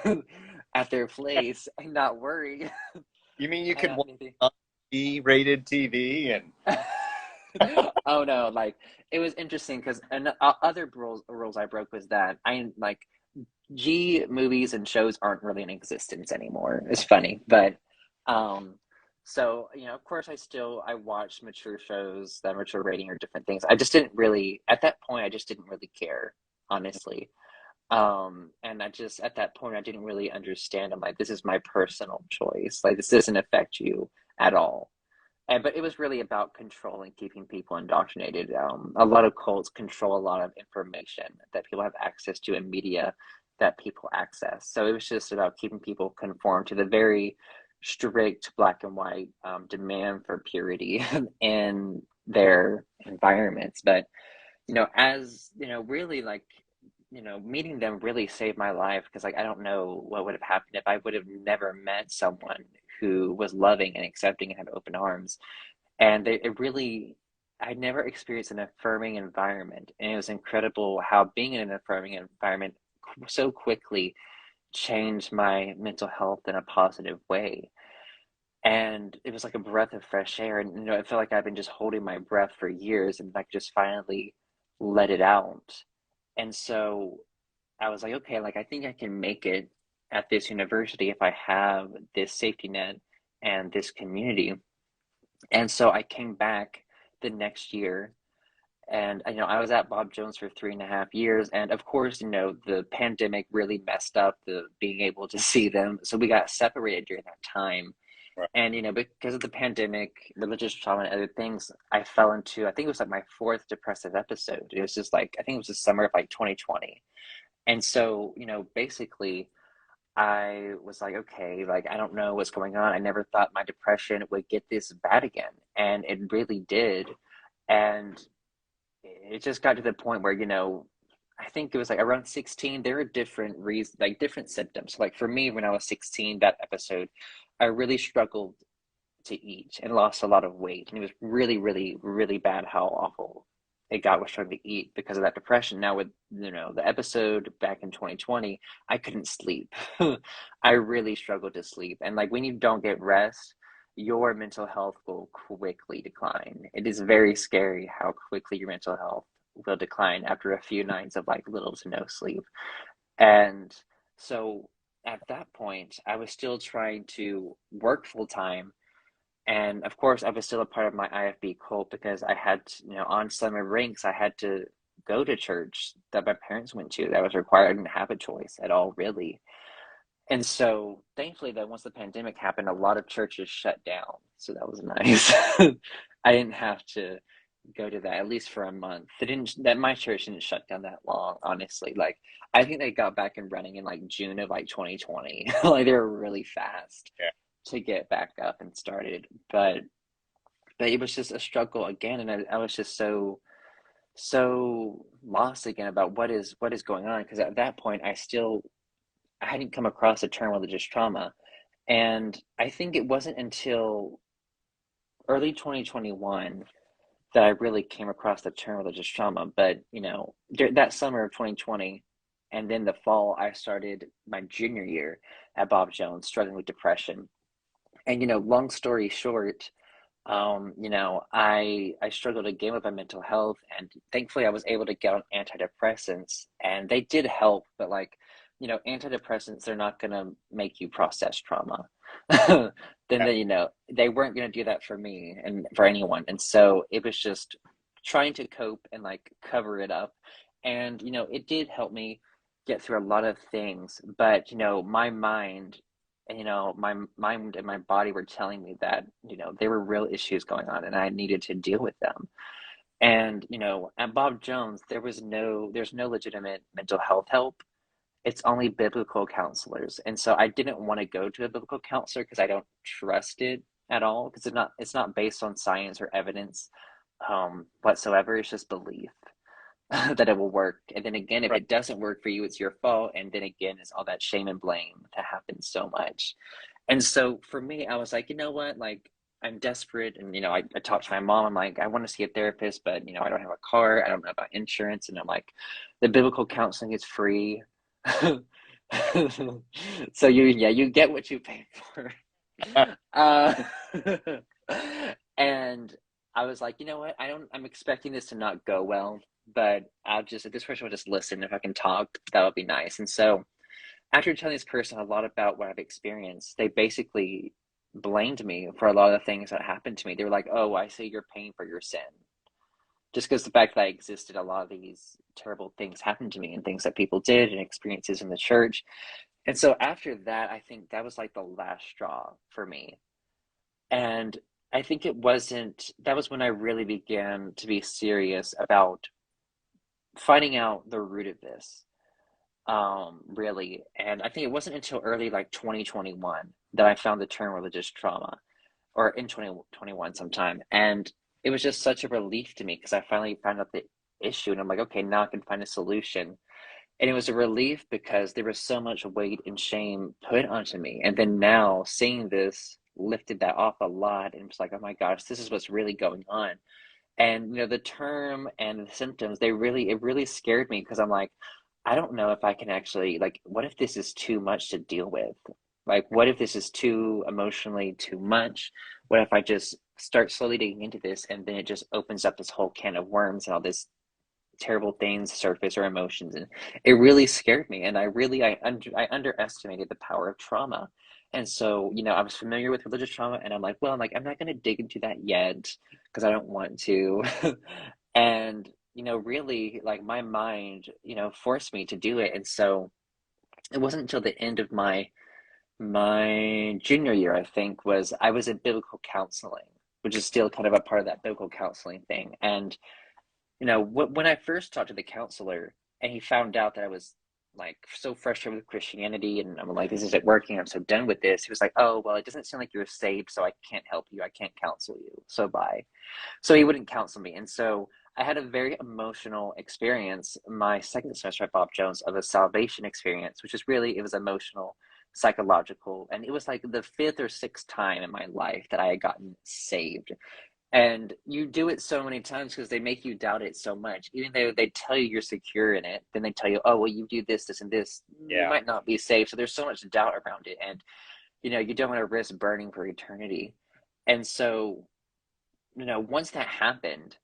S2: at their place and not worry.
S1: You mean you
S2: I
S1: could
S2: got
S1: watch
S2: anything.
S1: E-rated TV and
S2: Oh no, like it was interesting because and other rules I broke was that I like G movies and shows aren't really in existence anymore. It's funny, but um, so of course, I watch mature shows that mature rating or different things. I just didn't really at that point. I just didn't really care, honestly. And I just at that point I didn't really understand. I'm like, this is my personal choice. Like this doesn't affect you at all. But it was really about control and keeping people indoctrinated. A lot of cults control a lot of information that people have access to and media that people access. So it was just about keeping people conform to the very strict black and white demand for purity in their environments. But as really like meeting them really saved my life because like I don't know what would have happened if I would have never met someone who was loving and accepting and had open arms. And it really, I never experienced an affirming environment, and it was incredible how being in an affirming environment so quickly changed my mental health in a positive way. And it was like a breath of fresh air, and it felt like I've been just holding my breath for years, and like just finally let it out. And so I was like, okay, like I think I can make it at this university if I have this safety net and this community. And so I came back the next year and I was at Bob Jones for 3.5 years. And of course, the pandemic really messed up the being able to see them. So we got separated during that time.
S1: right.
S2: And because of the pandemic, religious trauma and other things, I fell into I think it was like my fourth depressive episode. It was just like I think it was the summer of like 2020. And so, basically I was like, okay, like I don't know what's going on. I never thought my depression would get this bad again, and it really did. And it just got to the point where, I think it was like around 16, there were different reasons, like different symptoms. Like for me, when I was 16, that episode, I really struggled to eat and lost a lot of weight. And it was really, really, really bad how awful it got with trying to eat because of that depression. Now with the episode back in 2020, I couldn't sleep. I really struggled to sleep. And like when you don't get rest, your mental health will quickly decline. It is very scary how quickly your mental health will decline after a few nights of like little to no sleep. And so at that point, I was still trying to work full time, and of course, I was still a part of my IFB cult because I had, on summer breaks, I had to go to church that my parents went to. That was required. I didn't have a choice at all, really. And so, thankfully, that once the pandemic happened, a lot of churches shut down. So that was nice. I didn't have to go to that at least for a month. They didn't that my church didn't shut down that long, honestly. Like I think they got back and running in like June of like 2020. Like they were really fast
S1: Yeah.
S2: to get back up and started. But it was just a struggle again, and I was just so lost again about what is going on because at that point I hadn't come across the term religious trauma. And I think it wasn't until early 2021 that I really came across the term religious trauma. But, that summer of 2020 and then the fall, I started my junior year at Bob Jones struggling with depression. And, long story short, I struggled again with my mental health, and thankfully I was able to get on antidepressants, and they did help. But antidepressants, they're not gonna make you process trauma. Then
S1: Yeah.
S2: they weren't gonna do that for me and for anyone, and so it was just trying to cope and like cover it up, and it did help me get through a lot of things. But my mind my mind and my body were telling me that, there were real issues going on and I needed to deal with them. And, at Bob Jones, there's no legitimate mental health help. It's only biblical counselors. And so I didn't want to go to a biblical counselor because I don't trust it at all because it's not based on science or evidence whatsoever. It's just belief that it will work. And then again, if
S1: Right.
S2: it doesn't work for you, it's your fault. And then again, it's all that shame and blame that happens so much. And so for me, I was like, you know what? Like, I'm desperate. And, I talked to my mom. I'm like, I want to see a therapist, but, I don't have a car. I don't know about insurance. And I'm like, the biblical counseling is free. So you get what you pay for. Uh, and I was like, you know what? I'm expecting this to not go well, but if this person will just listen, if I can talk, that would be nice. And so after telling this person a lot about what I've experienced, they basically blamed me for a lot of the things that happened to me. They were like, oh, I see you're paying for your sin. Just because the fact that I existed, a lot of these terrible things happened to me and things that people did and experiences in the church. And so after that, I think that was like the last straw for me. And I think that was when I really began to be serious about finding out the root of this, really. And I think it wasn't until early like 2021 that I found the term religious trauma, or in 2021 sometime. And it was just such a relief to me because I finally found out the issue and I'm like, okay, now I can find a solution. And it was a relief because there was so much weight and shame put onto me. And then now seeing this lifted that off a lot. And it's like, oh my gosh, this is what's really going on. And the term and the symptoms, it really scared me because I'm like, I don't know if I can actually, like, what if this is too much to deal with? Like, what if this is too emotionally too much? What if I just start slowly digging into this and then it just opens up this whole can of worms and all this terrible things surface or emotions? And it really scared me, and I underestimated the power of trauma. And so I was familiar with religious trauma, and I'm not going to dig into that yet because I don't want to. And really, like, my mind forced me to do it. And so it wasn't until the end of my junior year, I think, was I was in biblical counseling, which is still kind of a part of that biblical counseling thing. And when I first talked to the counselor and he found out that I was like so frustrated with Christianity and I'm like, this isn't working, I'm so done with this. He was like, oh, well, it doesn't sound like you're saved, so I can't help you. I can't counsel you. So bye. So he wouldn't counsel me. And so I had a very emotional experience my second semester at Bob Jones of a salvation experience, which is really, it was emotional, psychological. And it was like the fifth or sixth time in my life that I had gotten saved. And you do it so many times because they make you doubt it so much. Even though they tell you you're secure in it, then they tell you, oh, well, you do this, this, and this. You
S1: Yeah.
S2: might not be safe. So there's so much doubt around it. And, you don't want to risk burning for eternity. And so, once that happened,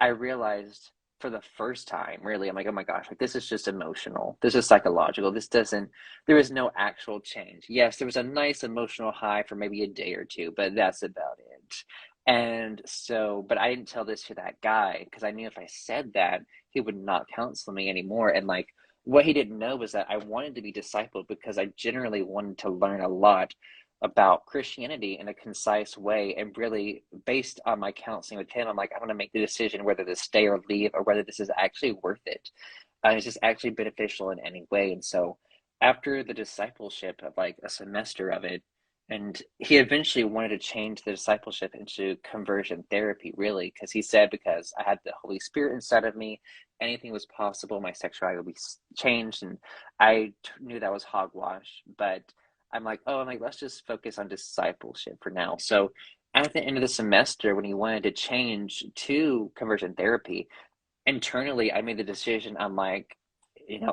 S2: I realized for the first time, really, I'm like, oh my gosh, like this is just emotional. This is psychological. There is no actual change. Yes, there was a nice emotional high for maybe a day or two, but that's about it. And so, but I didn't tell this to that guy because I knew if I said that, he would not counsel me anymore. And like, what he didn't know was that I wanted to be discipled because I generally wanted to learn a lot about Christianity in a concise way, and really based on my counseling with him, I'm like, I want to make the decision whether to stay or leave, or whether this is actually worth it. Is this actually beneficial in any way? And so after the discipleship of like a semester of it, and he eventually wanted to change the discipleship into conversion therapy, really, because he said, because I had the Holy Spirit inside of me, anything was possible. My sexuality would be changed, and knew that was hogwash. But I'm like, let's just focus on discipleship for now. So at the end of the semester, when he wanted to change to conversion therapy, internally, I made the decision. I'm like,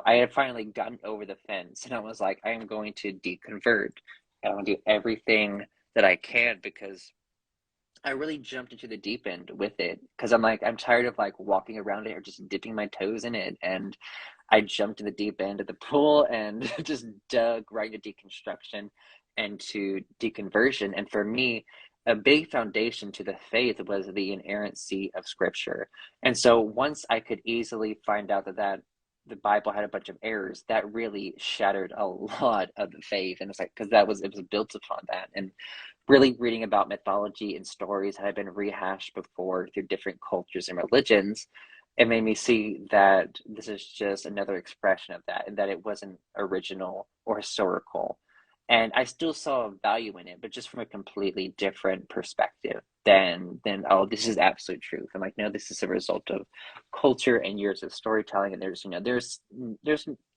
S2: I had finally gotten over the fence, and I was like, I am going to deconvert. And I'm going to do everything that I can, because I really jumped into the deep end with it. Because I'm like, I'm tired of like walking around it or just dipping my toes in it. And I jumped in the deep end of the pool and just dug right into deconstruction and to deconversion. And for me, a big foundation to the faith was the inerrancy of scripture. And so once I could easily find out that the Bible had a bunch of errors, that really shattered a lot of the faith. And it's like, because it was built upon that. And really reading about mythology and stories that had been rehashed before through different cultures and religions, it made me see that this is just another expression of that, and that it wasn't original or historical. And I still saw value in it, but just from a completely different perspective than oh, this is absolute truth. I'm like, no, this is a result of culture and years of storytelling, and there's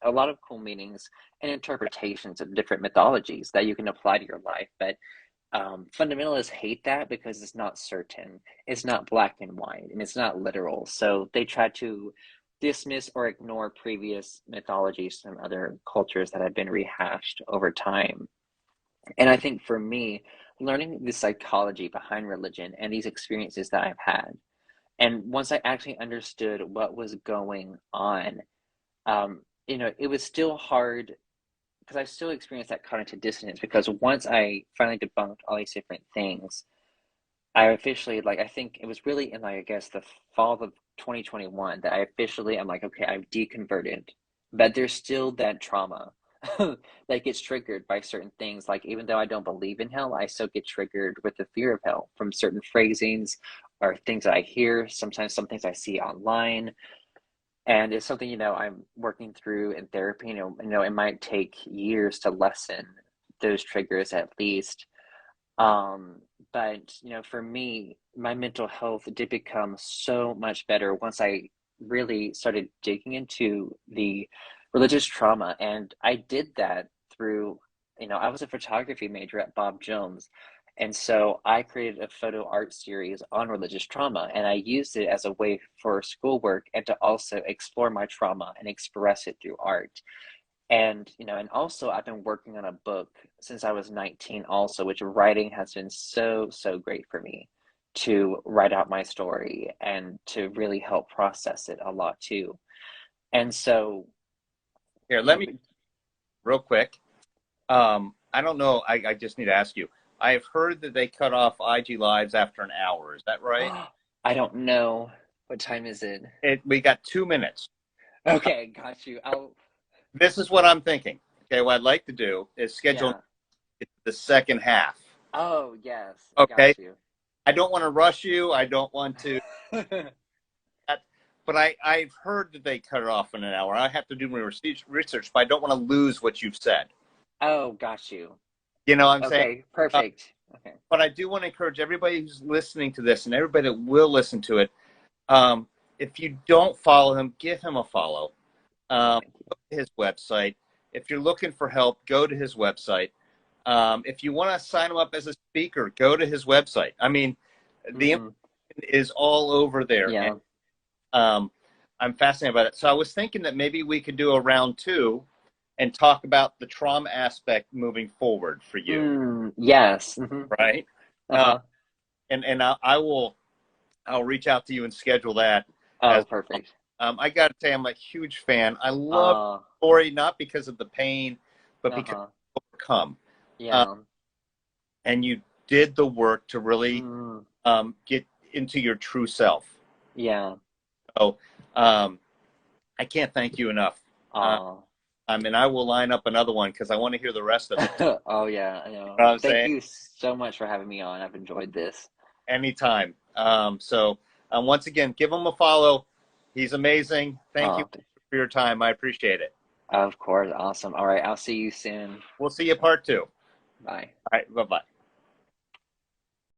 S2: a lot of cool meanings and interpretations of different mythologies that you can apply to your life. But fundamentalists hate that because it's not certain, it's not black and white, and it's not literal. So they try to dismiss or ignore previous mythologies from other cultures that have been rehashed over time. And I think for me, learning the psychology behind religion and these experiences that I've had, and once I actually understood what was going on, it was still hard, because I still experience that cognitive dissonance, because once I finally debunked all these different things, I officially, like, I think it was really in, like, I guess the fall of 2021 that I officially, I'm like, okay, I've deconverted, but there's still that trauma that gets triggered by certain things. Like, even though I don't believe in hell, I still get triggered with the fear of hell from certain phrasings or things that I hear, sometimes some things I see online. And it's something, I'm working through in therapy. It might take years to lessen those triggers at least. Um, but for me, my mental health did become so much better once I really started digging into the religious trauma. And I did that through, I was a photography major at Bob Jones. And so I created a photo art series on religious trauma, and I used it as a way for schoolwork and to also explore my trauma and express it through art. And also I've been working on a book since I was 19 also, which writing has been so, so great for me to write out my story and to really help process it a lot too. And so,
S1: Here,
S2: you
S1: let
S2: know,
S1: me real quick. I don't know. I just need to ask you. I have heard that they cut off IG lives after an hour. Is that right?
S2: I don't know. What time is it?
S1: We got 2 minutes.
S2: Okay, got you.
S1: This is what I'm thinking. Okay, what I'd like to do is schedule
S2: Yeah.
S1: the second half.
S2: Oh, yes,
S1: Okay,
S2: got you.
S1: I don't want to rush you. I don't want to, but I've heard that they cut it off in an hour. I have to do my research, but I don't want to lose what you've said.
S2: Oh, got you.
S1: You know what I'm saying?
S2: Okay,
S1: Uh,
S2: perfect. Okay.
S1: but I do want to encourage everybody who's listening to this and everybody that will listen to it. Um, if you don't follow him, give him a follow.
S2: Oh,
S1: Um,
S2: thank you.
S1: go to his website. If you're looking for help, go to his website. If you want to sign him up as a speaker, go to his website. I mean, the
S2: Hmm.
S1: information is all over there, and
S2: Yeah.
S1: um, I'm fascinated by it. So I was thinking that maybe we could do a round two and talk about the trauma aspect moving forward for you,
S2: Yes. Hmm.
S1: right? Uh,
S2: Uh-huh.
S1: I'll reach out to you and schedule that
S2: Oh,
S1: as
S2: perfect.
S1: I got to say I'm a huge fan. I love
S2: Uh,
S1: the story not because of the pain, but because
S2: uh-huh.
S1: of overcome. Uh,
S2: Yeah.
S1: and you did the work to really
S2: Mm,
S1: get into your true self.
S2: yeah.
S1: So um, I can't thank you enough. Uh,
S2: Uh,
S1: I mean, I will line up another one because I want to hear the rest of it.
S2: Oh yeah, I know.
S1: You know what I'm
S2: Thank
S1: saying?
S2: you so much for having me on. I've enjoyed this.
S1: Anytime. Once again, give him a follow. He's amazing. Thank you
S2: Oh,
S1: for your time. I appreciate it.
S2: of course. Awesome. All right, I'll see you soon.
S1: We'll see you part two.
S2: Bye.
S1: All right. Bye bye.